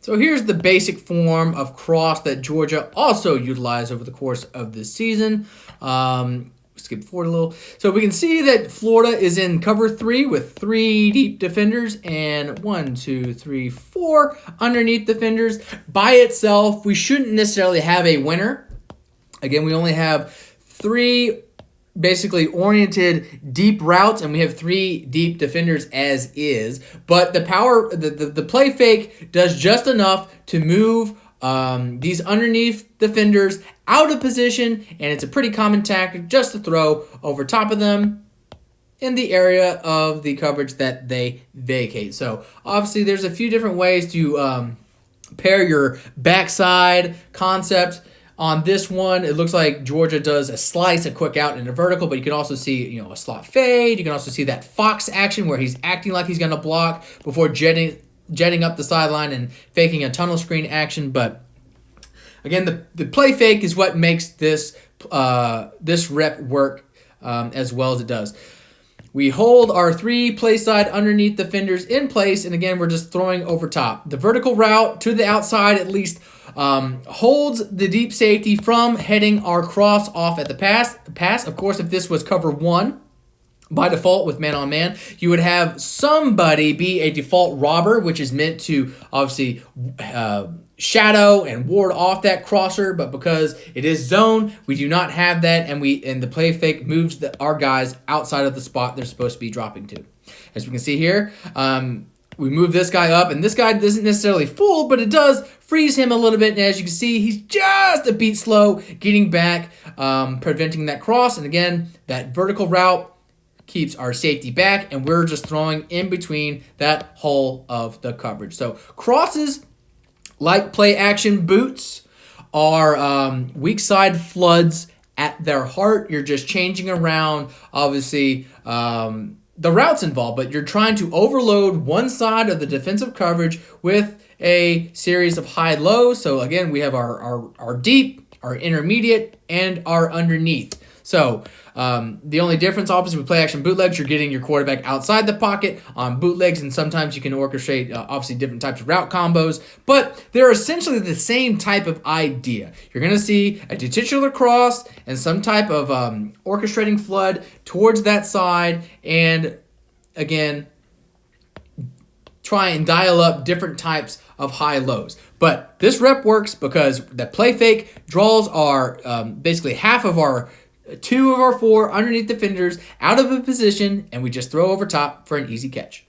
So here's the basic form of cross that Georgia also utilized over the course of this season. Skip forward a little. So we can see that Florida is in cover 3 with 3 deep defenders and 1, 2, 3, 4 underneath defenders. By itself, we shouldn't necessarily have a winner. Again, we only have 3 basically oriented deep routes, and we have 3 deep defenders as is. But the play fake does just enough to move these underneath defenders out of position, and it's a pretty common tactic just to throw over top of them in the area of the coverage that they vacate. So obviously there's a few different ways to pair your backside concept. On this one, it looks like Georgia does a slice, a quick out, and a vertical, but you can also see, a slot fade. You can also see that Fox action where he's acting like he's going to block before jetting up the sideline and faking a tunnel screen action. But again, the play fake is what makes this rep work as well as it does. We hold our 3 play side underneath defenders in place, and again, we're just throwing over top. The vertical route to the outside at least holds the deep safety from heading our cross off at the pass. Of course, if this was cover 1, by default with man-on-man, you would have somebody be a default robber, which is meant to obviously shadow and ward off that crosser, but because it is zone, we do not have that, and the play fake moves our guys outside of the spot they're supposed to be dropping to. As we can see here, we move this guy up, and this guy doesn't necessarily fool, but it does freeze him a little bit, and as you can see, he's just a beat slow getting back, preventing that cross, and again, that vertical route keeps our safety back, and we're just throwing in between that hole of the coverage. So crosses, like play action boots, are weak side floods at their heart. You're just changing around, obviously, the routes involved, but you're trying to overload one side of the defensive coverage with a series of high-lows. So again, we have our deep, our intermediate, and our underneath. So the only difference, obviously, with play-action bootlegs, you're getting your quarterback outside the pocket on bootlegs, and sometimes you can orchestrate, obviously, different types of route combos, but they're essentially the same type of idea. You're going to see a titular cross and some type of orchestrating flood towards that side, and, again, try and dial up different types of high-lows. But this rep works because the play fake draws our basically half of our 2 of our 4 underneath defenders out of a position, and we just throw over top for an easy catch.